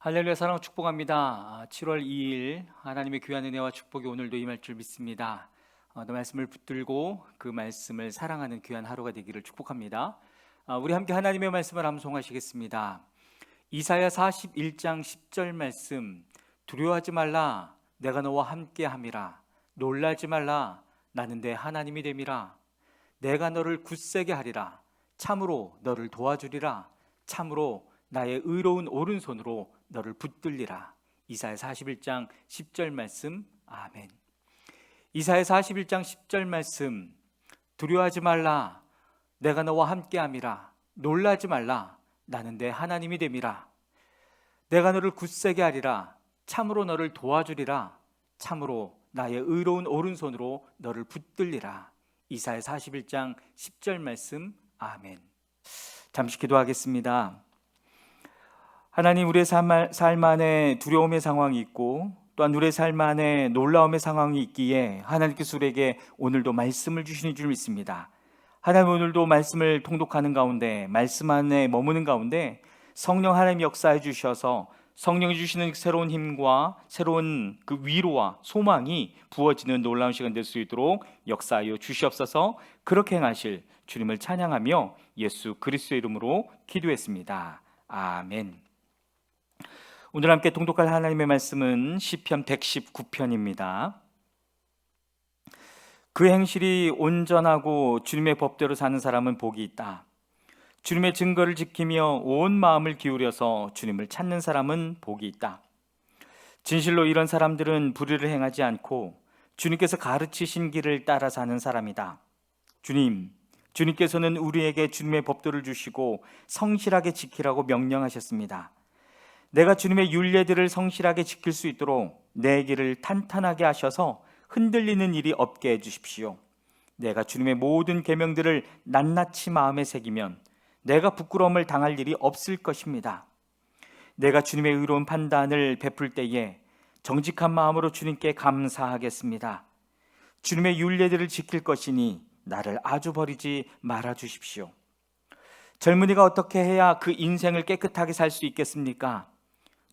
할렐루야 사랑 축복합니다. 7월 2일 하나님의 귀한 은혜와 축복이 오늘도 임할 줄 믿습니다. 또 말씀을 붙들고 그 말씀을 사랑하는 귀한 하루가 되기를 축복합니다. 우리 함께 하나님의 말씀을 암송하시겠습니다. 이사야 41장 10절 말씀. 두려워하지 말라 내가 너와 함께 함이라. 놀라지 말라 나는 내 하나님이 됨이라. 내가 너를 굳세게 하리라. 참으로 너를 도와주리라. 참으로 나의 의로운 오른손으로 너를 붙들리라. 이사야 41장 10절 말씀. 아멘. 이사야 41장 10절 말씀. 두려워하지 말라 내가 너와 함께함이라. 놀라지 말라 나는 내 하나님이 됨이라. 내가 너를 굳세게 하리라. 참으로 너를 도와주리라. 참으로 나의 의로운 오른손으로 너를 붙들리라. 이사야 41장 10절 말씀. 아멘. 잠시 기도하겠습니다. 하나님, 우리의 삶 안에 두려움의 상황이 있고 또한 우리의 삶 안에 놀라움의 상황이 있기에 하나님께서 우리에게 오늘도 말씀을 주시는 줄 믿습니다. 하나님, 오늘도 말씀을 통독하는 가운데, 말씀 안에 머무는 가운데 성령 하나님 역사해 주셔서 성령이 주시는 새로운 힘과 새로운 그 위로와 소망이 부어지는 놀라운 시간 될 수 있도록 역사하여 주시옵소서. 그렇게 행하실 주님을 찬양하며 예수 그리스도의 이름으로 기도했습니다. 아멘. 오늘 함께 통독할 하나님의 말씀은 시편 119편입니다. 그 행실이 온전하고 주님의 법대로 사는 사람은 복이 있다. 주님의 증거를 지키며 온 마음을 기울여서 주님을 찾는 사람은 복이 있다. 진실로 이런 사람들은 불의를 행하지 않고 주님께서 가르치신 길을 따라 사는 사람이다. 주님께서는 우리에게 주님의 법도를 주시고 성실하게 지키라고 명령하셨습니다. 내가 주님의 율례들을 성실하게 지킬 수 있도록 내 길을 탄탄하게 하셔서 흔들리는 일이 없게 해주십시오. 내가 주님의 모든 계명들을 낱낱이 마음에 새기면 내가 부끄러움을 당할 일이 없을 것입니다. 내가 주님의 의로운 판단을 베풀 때에 정직한 마음으로 주님께 감사하겠습니다. 주님의 율례들을 지킬 것이니 나를 아주 버리지 말아 주십시오. 젊은이가 어떻게 해야 그 인생을 깨끗하게 살 수 있겠습니까?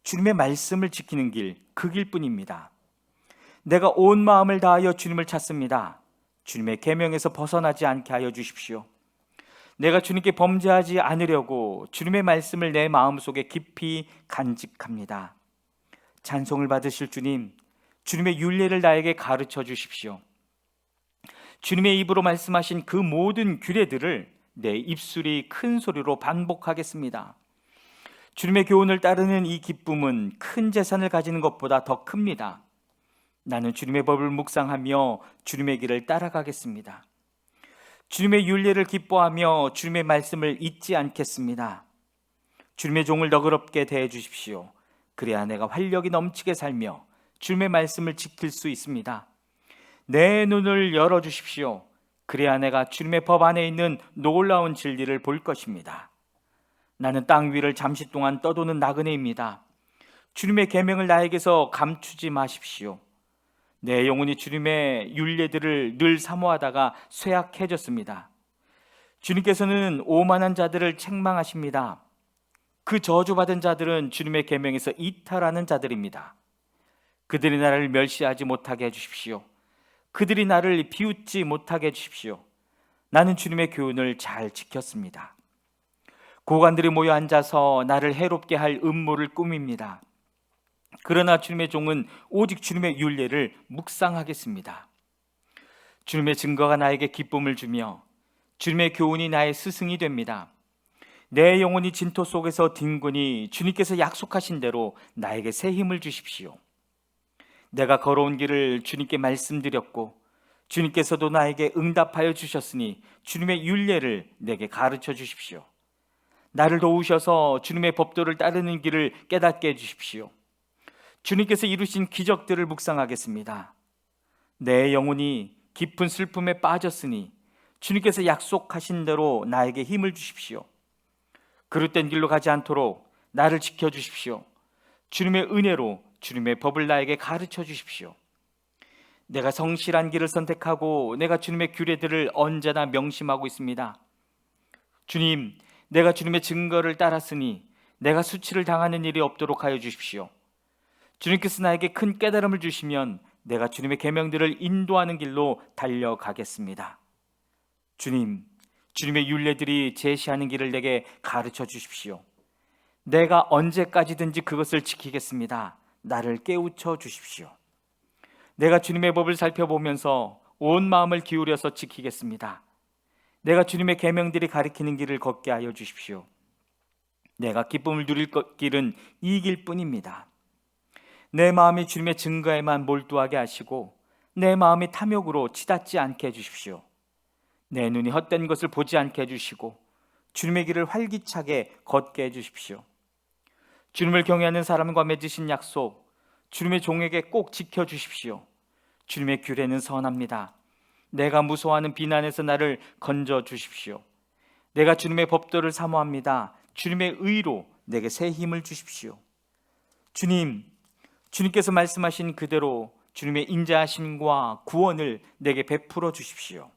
주님의 말씀을 지키는 길, 그 길뿐입니다. 내가 온 마음을 다하여 주님을 찾습니다. 주님의 계명에서 벗어나지 않게 하여 주십시오. 내가 주님께 범죄하지 않으려고 주님의 말씀을 내 마음속에 깊이 간직합니다. 찬송을 받으실 주님, 주님의 율례를 나에게 가르쳐 주십시오. 주님의 입으로 말씀하신 그 모든 규례들을 내 입술이 큰 소리로 반복하겠습니다. 주님의 교훈을 따르는 이 기쁨은 큰 재산을 가지는 것보다 더 큽니다. 나는 주님의 법을 묵상하며 주님의 길을 따라가겠습니다. 주님의 율례를 기뻐하며 주님의 말씀을 잊지 않겠습니다. 주님의 종을 너그럽게 대해 주십시오. 그래야 내가 활력이 넘치게 살며 주님의 말씀을 지킬 수 있습니다. 내 눈을 열어주십시오. 그래야 내가 주님의 법 안에 있는 놀라운 진리를 볼 것입니다. 나는 땅 위를 잠시 동안 떠도는 나그네입니다. 주님의 계명을 나에게서 감추지 마십시오. 내 영혼이 주님의 율례들을 늘 사모하다가 쇠약해졌습니다. 주님께서는 오만한 자들을 책망하십니다. 그 저주받은 자들은 주님의 계명에서 이탈하는 자들입니다. 그들이 나를 멸시하지 못하게 해주십시오. 그들이 나를 비웃지 못하게 해주십시오. 나는 주님의 교훈을 잘 지켰습니다. 고관들이 모여 앉아서 나를 해롭게 할 음모를 꾸밉니다. 그러나 주님의 종은 오직 주님의 율례를 묵상하겠습니다. 주님의 증거가 나에게 기쁨을 주며 주님의 교훈이 나의 스승이 됩니다. 내 영혼이 진토 속에서 뒹구니 주님께서 약속하신 대로 나에게 새 힘을 주십시오. 내가 걸어온 길을 주님께 말씀드렸고 주님께서도 나에게 응답하여 주셨으니 주님의 율례를 내게 가르쳐 주십시오. 나를 도우셔서 주님의 법도를 따르는 길을 깨닫게 해주십시오. 주님께서 이루신 기적들을 묵상하겠습니다. 내 영혼이 깊은 슬픔에 빠졌으니 주님께서 약속하신 대로 나에게 힘을 주십시오. 그릇된 길로 가지 않도록 나를 지켜주십시오. 주님의 은혜로 주님의 법을 나에게 가르쳐 주십시오. 내가 성실한 길을 선택하고 내가 주님의 규례들을 언제나 명심하고 있습니다. 주님, 내가 주님의 증거를 따랐으니 내가 수치를 당하는 일이 없도록 하여 주십시오. 주님께서 나에게 큰 깨달음을 주시면 내가 주님의 계명들을 인도하는 길로 달려가겠습니다. 주님, 주님의 율례들이 제시하는 길을 내게 가르쳐 주십시오. 내가 언제까지든지 그것을 지키겠습니다. 나를 깨우쳐 주십시오. 내가 주님의 법을 살펴보면서 온 마음을 기울여서 지키겠습니다. 내가 주님의 계명들이 가리키는 길을 걷게 하여 주십시오. 내가 기쁨을 누릴 길은 이 길뿐입니다. 내 마음이 주님의 증거에만 몰두하게 하시고 내 마음이 탐욕으로 치닫지 않게 해주십시오. 내 눈이 헛된 것을 보지 않게 해주시고 주님의 길을 활기차게 걷게 해주십시오. 주님을 경외하는 사람과 맺으신 약속, 주님의 종에게 꼭 지켜주십시오. 주님의 규례는 선합니다. 내가 무서워하는 비난에서 나를 건져주십시오. 내가 주님의 법도를 사모합니다. 주님의 의로 내게 새 힘을 주십시오. 주님께서 말씀하신 그대로 주님의 인자하심과 구원을 내게 베풀어 주십시오.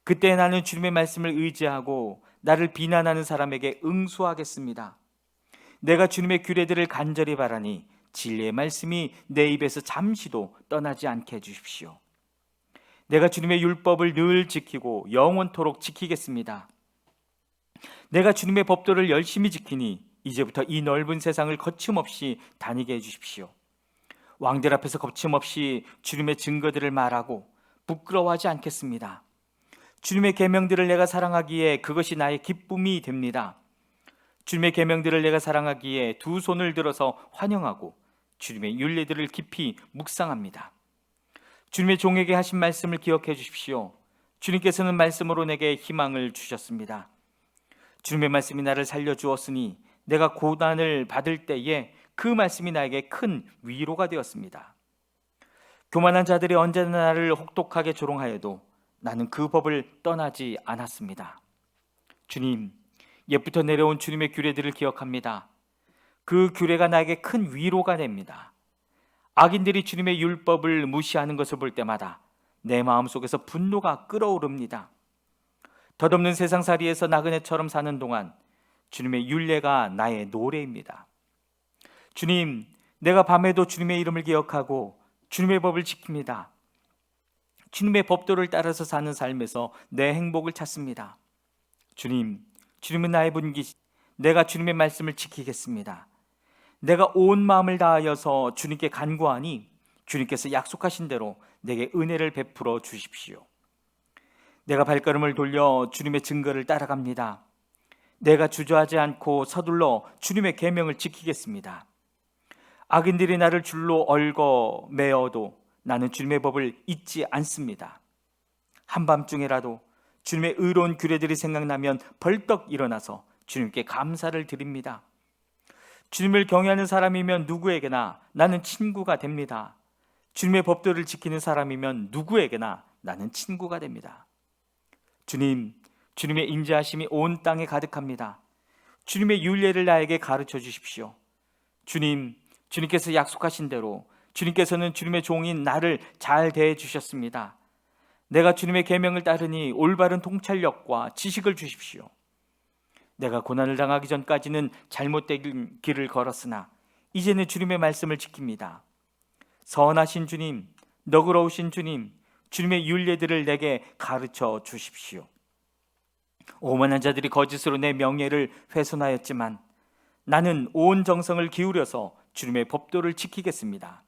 그때 나는 주님의 말씀을 의지하고 나를 비난하는 사람에게 응수하겠습니다. 내가 주님의 규례들을 간절히 바라니 진리의 말씀이 내 입에서 잠시도 떠나지 않게 해주십시오. 내가 주님의 율법을 늘 지키고 영원토록 지키겠습니다. 내가 주님의 법도를 열심히 지키니 이제부터 이 넓은 세상을 거침없이 다니게 해주십시오. 왕들 앞에서 거침없이 주님의 증거들을 말하고 부끄러워하지 않겠습니다. 주님의 계명들을 내가 사랑하기에 그것이 나의 기쁨이 됩니다. 주님의 계명들을 내가 사랑하기에 두 손을 들어서 환영하고 주님의 율례들을 깊이 묵상합니다. 주님의 종에게 하신 말씀을 기억해 주십시오. 주님께서는 말씀으로 내게 희망을 주셨습니다. 주님의 말씀이 나를 살려주었으니 내가 고난을 받을 때에 그 말씀이 나에게 큰 위로가 되었습니다. 교만한 자들이 언제나 나를 혹독하게 조롱하여도 나는 그 법을 떠나지 않았습니다. 주님, 옛부터 내려온 주님의 규례들을 기억합니다. 그 규례가 나에게 큰 위로가 됩니다. 악인들이 주님의 율법을 무시하는 것을 볼 때마다 내 마음속에서 분노가 끓어오릅니다. 덧없는 세상살이에서 나그네처럼 사는 동안 주님의 율례가 나의 노래입니다. 주님, 내가 밤에도 주님의 이름을 기억하고 주님의 법을 지킵니다. 주님의 법도를 따라서 사는 삶에서 내 행복을 찾습니다. 주님은 나의 분기시, 내가 주님의 말씀을 지키겠습니다. 내가 온 마음을 다하여서 주님께 간구하니 주님께서 약속하신 대로 내게 은혜를 베풀어 주십시오. 내가 발걸음을 돌려 주님의 증거를 따라갑니다. 내가 주저하지 않고 서둘러 주님의 계명을 지키겠습니다. 악인들이 나를 줄로 얽어 매어도 나는 주님의 법을 잊지 않습니다. 한밤중에라도 주님의 의로운 규례들이 생각나면 벌떡 일어나서 주님께 감사를 드립니다. 주님을 경외하는 사람이면 누구에게나 나는 친구가 됩니다. 주님의 법도를 지키는 사람이면 누구에게나 나는 친구가 됩니다. 주님의 인자하심이 온 땅에 가득합니다. 주님의 율례를 나에게 가르쳐 주십시오. 주님께서 약속하신 대로 주님께서는 주님의 종인 나를 잘 대해 주셨습니다. 내가 주님의 계명을 따르니 올바른 통찰력과 지식을 주십시오. 내가 고난을 당하기 전까지는 잘못된 길을 걸었으나 이제는 주님의 말씀을 지킵니다. 선하신 주님, 너그러우신 주님, 주님의 율례들을 내게 가르쳐 주십시오. 오만한 자들이 거짓으로 내 명예를 훼손하였지만 나는 온 정성을 기울여서 주님의 법도를 지키겠습니다.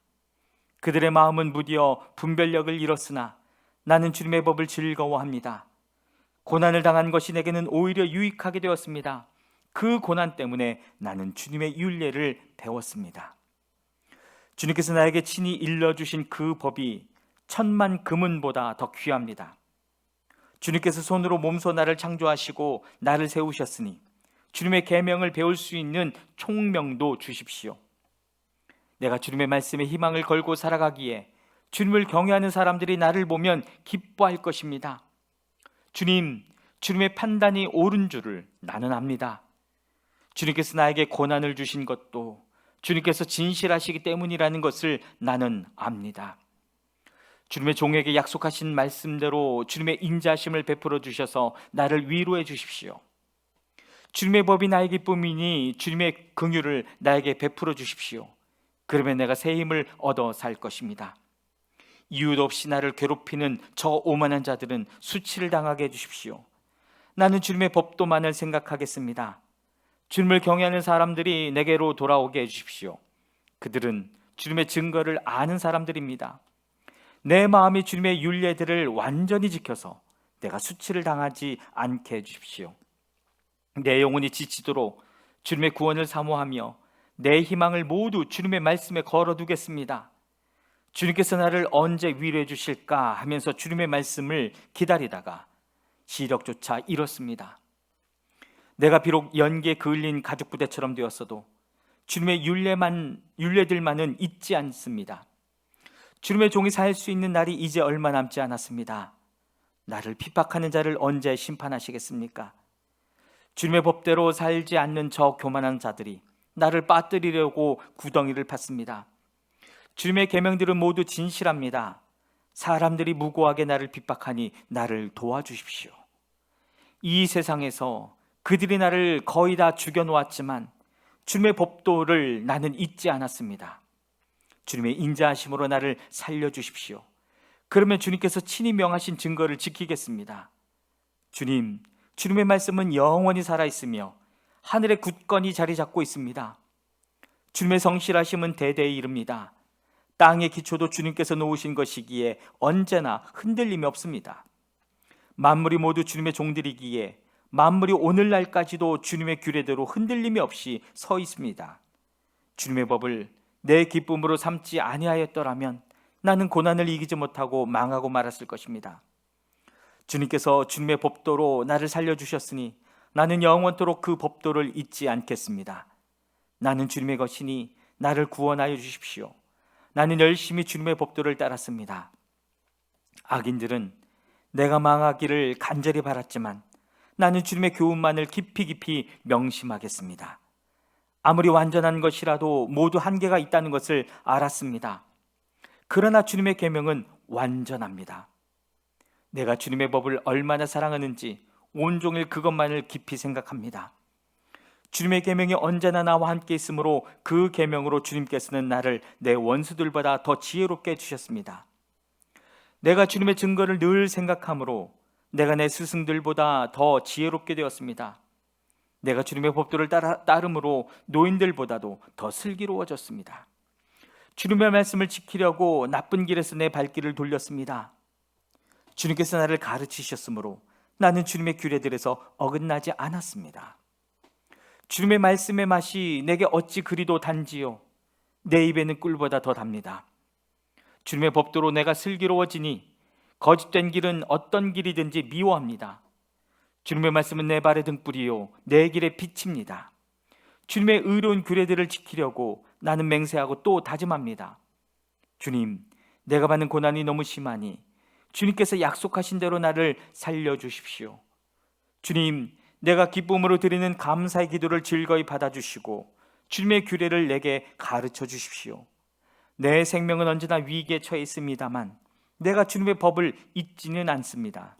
그들의 마음은 무디어 분별력을 잃었으나 나는 주님의 법을 즐거워합니다. 고난을 당한 것이 내게는 오히려 유익하게 되었습니다. 그 고난 때문에 나는 주님의 율례를 배웠습니다. 주님께서 나에게 친히 일러주신 그 법이 1000만 금은보다 더 귀합니다. 주님께서 손으로 몸소 나를 창조하시고 나를 세우셨으니 주님의 계명을 배울 수 있는 총명도 주십시오. 내가 주님의 말씀에 희망을 걸고 살아가기에 주님을 경외하는 사람들이 나를 보면 기뻐할 것입니다. 주님의 판단이 옳은 줄을 나는 압니다. 주님께서 나에게 고난을 주신 것도 주님께서 진실하시기 때문이라는 것을 나는 압니다. 주님의 종에게 약속하신 말씀대로 주님의 인자하심을 베풀어 주셔서 나를 위로해 주십시오. 주님의 법이 나의 기쁨이니 주님의 긍휼을 나에게 베풀어 주십시오. 그러면 내가 새 힘을 얻어 살 것입니다. 이유 없이 나를 괴롭히는 저 오만한 자들은 수치를 당하게 해주십시오. 나는 주님의 법도만을 생각하겠습니다. 주님을 경외하는 사람들이 내게로 돌아오게 해주십시오. 그들은 주님의 증거를 아는 사람들입니다. 내 마음이 주님의 율례들을 완전히 지켜서 내가 수치를 당하지 않게 해주십시오. 내 영혼이 지치도록 주님의 구원을 사모하며 내 희망을 모두 주님의 말씀에 걸어두겠습니다. 주님께서 나를 언제 위로해 주실까 하면서 주님의 말씀을 기다리다가 시력조차 잃었습니다. 내가 비록 연기에 그을린 가죽부대처럼 되었어도 주님의 율례들만은 잊지 않습니다. 주님의 종이 살 수 있는 날이 이제 얼마 남지 않았습니다. 나를 핍박하는 자를 언제 심판하시겠습니까? 주님의 법대로 살지 않는 저 교만한 자들이 나를 빠뜨리려고 구덩이를 팠습니다. 주님의 계명들은 모두 진실합니다. 사람들이 무고하게 나를 핍박하니 나를 도와주십시오. 이 세상에서 그들이 나를 거의 다 죽여놓았지만 주님의 법도를 나는 잊지 않았습니다. 주님의 인자하심으로 나를 살려주십시오. 그러면 주님께서 친히 명하신 증거를 지키겠습니다. 주님, 주님의 말씀은 영원히 살아있으며 하늘에 굳건히 자리 잡고 있습니다. 주님의 성실하심은 대대에 이릅니다. 땅의 기초도 주님께서 놓으신 것이기에 언제나 흔들림이 없습니다. 만물이 모두 주님의 종들이기에 만물이 오늘날까지도 주님의 규례대로 흔들림이 없이 서 있습니다. 주님의 법을 내 기쁨으로 삼지 아니하였더라면 나는 고난을 이기지 못하고 망하고 말았을 것입니다. 주님께서 주님의 법도로 나를 살려주셨으니 나는 영원토록 그 법도를 잊지 않겠습니다. 나는 주님의 것이니 나를 구원하여 주십시오. 나는 열심히 주님의 법도를 따랐습니다. 악인들은 내가 망하기를 간절히 바랐지만 나는 주님의 교훈만을 깊이 명심하겠습니다. 아무리 완전한 것이라도 모두 한계가 있다는 것을 알았습니다. 그러나 주님의 계명은 완전합니다. 내가 주님의 법을 얼마나 사랑하는지 온종일 그것만을 깊이 생각합니다. 주님의 계명이 언제나 나와 함께 있으므로 그 계명으로 주님께서는 나를 내 원수들보다 더 지혜롭게 해주셨습니다. 내가 주님의 증거를 늘 생각하므로 내가 내 스승들보다 더 지혜롭게 되었습니다. 내가 주님의 법도를 따름으로 노인들보다도 더 슬기로워졌습니다. 주님의 말씀을 지키려고 나쁜 길에서 내 발길을 돌렸습니다. 주님께서 나를 가르치셨으므로 나는 주님의 규례들에서 어긋나지 않았습니다. 주님의 말씀의 맛이 내게 어찌 그리도 단지요, 내 입에는 꿀보다 더 답니다. 주님의 법도로 내가 슬기로워지니 거짓된 길은 어떤 길이든지 미워합니다. 주님의 말씀은 내 발의 등불이요 내 길의 빛입니다. 주님의 의로운 규례들을 지키려고 나는 맹세하고 또 다짐합니다. 주님, 내가 받는 고난이 너무 심하니 주님께서 약속하신 대로 나를 살려주십시오. 주님, 내가 기쁨으로 드리는 감사의 기도를 즐거이 받아주시고 주님의 규례를 내게 가르쳐 주십시오. 내 생명은 언제나 위기에 처해 있습니다만 내가 주님의 법을 잊지는 않습니다.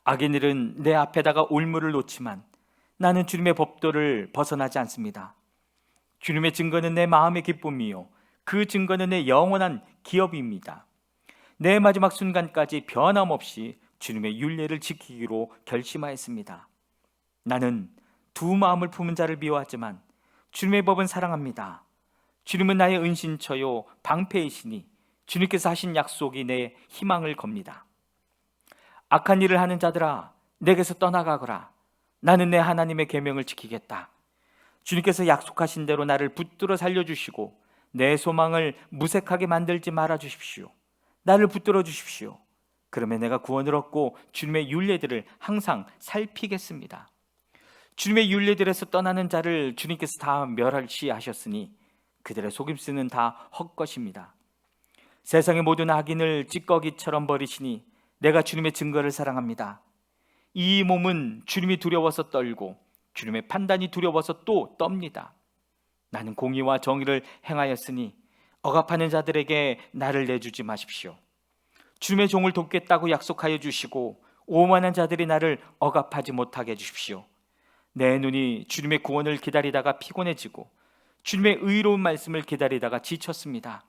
악인들은 내 앞에다가 올무를 놓지만 나는 주님의 법도를 벗어나지 않습니다. 주님의 증거는 내 마음의 기쁨이요 그 증거는 내 영원한 기업입니다. 내 마지막 순간까지 변함없이 주님의 율례를 지키기로 결심하였습니다. 나는 두 마음을 품은 자를 미워하지만 주님의 법은 사랑합니다. 주님은 나의 은신처요 방패이시니 주님께서 하신 약속이 내 희망을 겁니다. 악한 일을 하는 자들아, 내게서 떠나가거라. 나는 내 하나님의 계명을 지키겠다. 주님께서 약속하신 대로 나를 붙들어 살려주시고 내 소망을 무색하게 만들지 말아 주십시오. 나를 붙들어 주십시오. 그러면 내가 구원을 얻고 주님의 율례들을 항상 살피겠습니다. 주님의 율례들에서 떠나는 자를 주님께서 다 멸시하셨으니 그들의 속임수는 다 헛것입니다. 세상의 모든 악인을 찌꺼기처럼 버리시니 내가 주님의 증거를 사랑합니다. 이 몸은 주님이 두려워서 떨고 주님의 판단이 두려워서 또 떱니다. 나는 공의와 정의를 행하였으니 억압하는 자들에게 나를 내주지 마십시오. 주님의 종을 돕겠다고 약속하여 주시고 오만한 자들이 나를 억압하지 못하게 해주십시오. 내 눈이 주님의 구원을 기다리다가 피곤해지고 주님의 의로운 말씀을 기다리다가 지쳤습니다.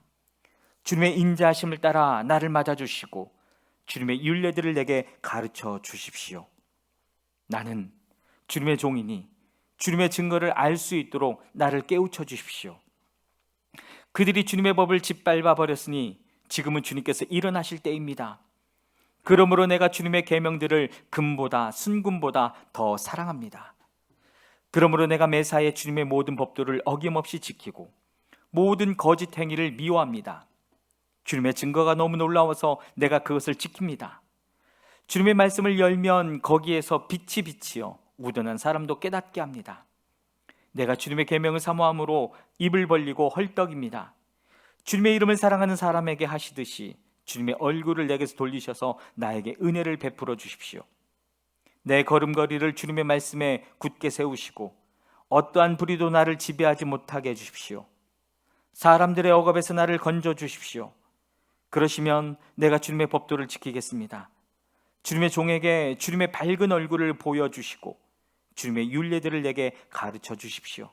주님의 인자하심을 따라 나를 맞아주시고 주님의 율례들을 내게 가르쳐 주십시오. 나는 주님의 종이니 주님의 증거를 알 수 있도록 나를 깨우쳐 주십시오. 그들이 주님의 법을 짓밟아 버렸으니 지금은 주님께서 일어나실 때입니다. 그러므로 내가 주님의 계명들을 금보다 순금보다 더 사랑합니다. 그러므로 내가 매사에 주님의 모든 법도를 어김없이 지키고 모든 거짓 행위를 미워합니다. 주님의 증거가 너무 놀라워서 내가 그것을 지킵니다. 주님의 말씀을 열면 거기에서 빛이 비치어 우둔한 사람도 깨닫게 합니다. 내가 주님의 계명을 사모함으로 입을 벌리고 헐떡입니다. 주님의 이름을 사랑하는 사람에게 하시듯이 주님의 얼굴을 내게서 돌리셔서 나에게 은혜를 베풀어 주십시오. 내 걸음걸이를 주님의 말씀에 굳게 세우시고 어떠한 불의도 나를 지배하지 못하게 해주십시오. 사람들의 억압에서 나를 건져 주십시오. 그러시면 내가 주님의 법도를 지키겠습니다. 주님의 종에게 주님의 밝은 얼굴을 보여주시고 주님의 율례들을 내게 가르쳐 주십시오.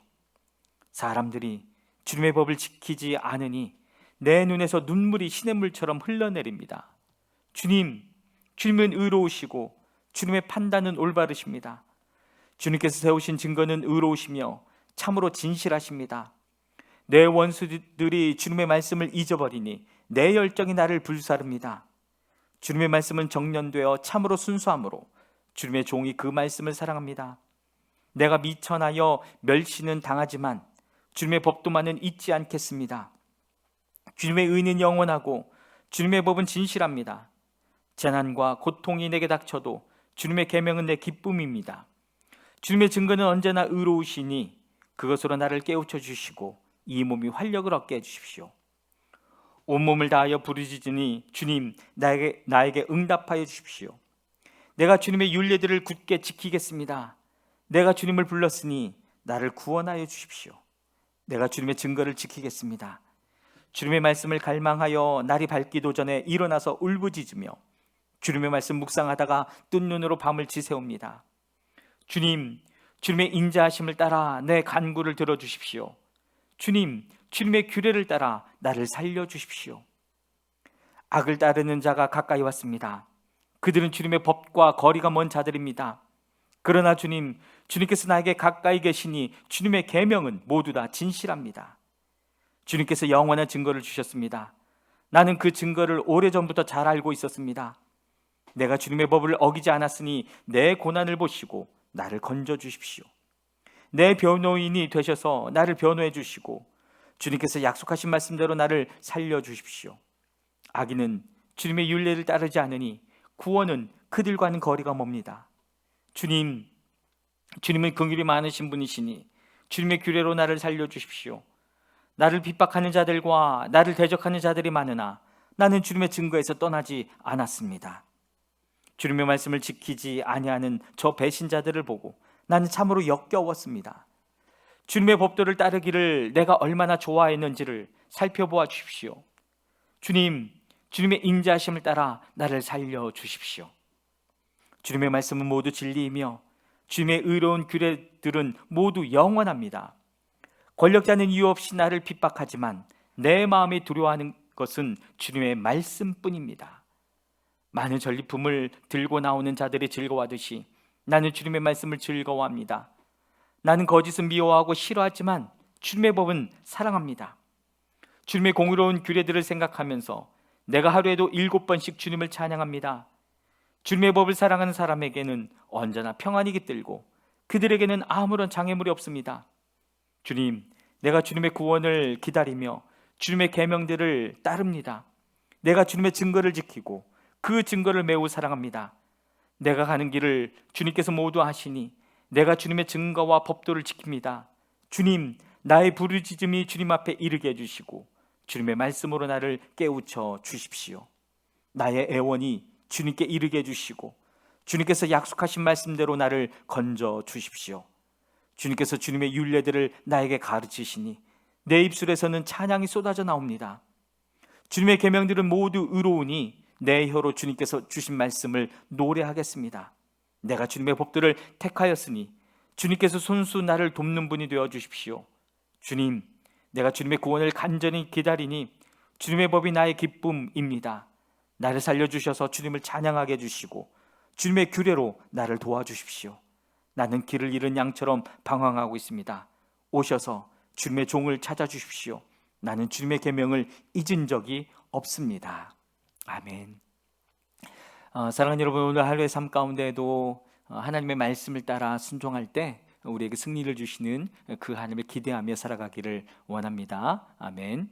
사람들이 주님의 법을 지키지 않으니 내 눈에서 눈물이 시냇물처럼 흘러내립니다. 주님은 의로우시고 주님의 판단은 올바르십니다. 주님께서 세우신 증거는 의로우시며 참으로 진실하십니다. 내 원수들이 주님의 말씀을 잊어버리니 내 열정이 나를 불사릅니다. 주님의 말씀은 정련되어 참으로 순수함으로 주님의 종이 그 말씀을 사랑합니다. 내가 미천하여 멸시는 당하지만 주님의 법도만은 잊지 않겠습니다. 주님의 의는 영원하고 주님의 법은 진실합니다. 재난과 고통이 내게 닥쳐도 주님의 계명은 내 기쁨입니다. 주님의 증거는 언제나 의로우시니 그것으로 나를 깨우쳐 주시고 이 몸이 활력을 얻게 해주십시오. 온몸을 다하여 부르짖으니 주님 나에게 응답하여 주십시오. 내가 주님의 율례들을 굳게 지키겠습니다. 내가 주님을 불렀으니 나를 구원하여 주십시오. 내가 주님의 증거를 지키겠습니다. 주님의 말씀을 갈망하여 날이 밝기도 전에 일어나서 울부짖으며 주님의 말씀 묵상하다가 뜬 눈으로 밤을 지새웁니다. 주님의 인자하심을 따라 내 간구를 들어주십시오. 주님의 규례를 따라 나를 살려주십시오. 악을 따르는 자가 가까이 왔습니다. 그들은 주님의 법과 거리가 먼 자들입니다. 그러나 주님께서 나에게 가까이 계시니 주님의 계명은 모두 다 진실합니다. 주님께서 영원한 증거를 주셨습니다. 나는 그 증거를 오래전부터 잘 알고 있었습니다. 내가 주님의 법을 어기지 않았으니 내 고난을 보시고 나를 건져 주십시오. 내 변호인이 되셔서 나를 변호해 주시고 주님께서 약속하신 말씀대로 나를 살려 주십시오. 악인은 주님의 율례를 따르지 않으니 구원은 그들과는 거리가 멉니다. 주님은 긍휼이 많으신 분이시니 주님의 규례로 나를 살려 주십시오. 나를 핍박하는 자들과 나를 대적하는 자들이 많으나 나는 주님의 증거에서 떠나지 않았습니다. 주님의 말씀을 지키지 아니하는 저 배신자들을 보고 나는 참으로 역겨웠습니다. 주님의 법도를 따르기를 내가 얼마나 좋아했는지를 살펴보아 주십시오. 주님의 인자하심을 따라 나를 살려 주십시오. 주님의 말씀은 모두 진리이며 주님의 의로운 규례들은 모두 영원합니다. 권력자는 이유 없이 나를 핍박하지만 내 마음이 두려워하는 것은 주님의 말씀뿐입니다. 많은 전리품을 들고 나오는 자들이 즐거워하듯이 나는 주님의 말씀을 즐거워합니다. 나는 거짓은 미워하고 싫어하지만 주님의 법은 사랑합니다. 주님의 공의로운 규례들을 생각하면서 내가 하루에도 7번씩 주님을 찬양합니다. 주님의 법을 사랑하는 사람에게는 언제나 평안이 깃들고 그들에게는 아무런 장애물이 없습니다. 주님, 내가 주님의 구원을 기다리며 주님의 계명들을 따릅니다. 내가 주님의 증거를 지키고 그 증거를 매우 사랑합니다. 내가 가는 길을 주님께서 모두 아시니 내가 주님의 증거와 법도를 지킵니다. 주님, 나의 부르짖음이 주님 앞에 이르게 해주시고 주님의 말씀으로 나를 깨우쳐 주십시오. 나의 애원이 주님께 이르게 해주시고 주님께서 약속하신 말씀대로 나를 건져 주십시오. 주님께서 주님의 율례들을 나에게 가르치시니 내 입술에서는 찬양이 쏟아져 나옵니다. 주님의 계명들은 모두 의로우니 내 혀로 주님께서 주신 말씀을 노래하겠습니다. 내가 주님의 법도를 택하였으니 주님께서 손수 나를 돕는 분이 되어 주십시오. 주님, 내가 주님의 구원을 간절히 기다리니 주님의 법이 나의 기쁨입니다. 나를 살려주셔서 주님을 찬양하게 해주시고 주님의 규례로 나를 도와주십시오. 나는 길을 잃은 양처럼 방황하고 있습니다. 오셔서 주님의 종을 찾아주십시오. 나는 주님의 계명을 잊은 적이 없습니다. 아멘. 사랑하는 여러분, 오늘 하루의 삶 가운데에도 하나님의 말씀을 따라 순종할 때 우리에게 승리를 주시는 그 하나님을 기대하며 살아가기를 원합니다. 아멘.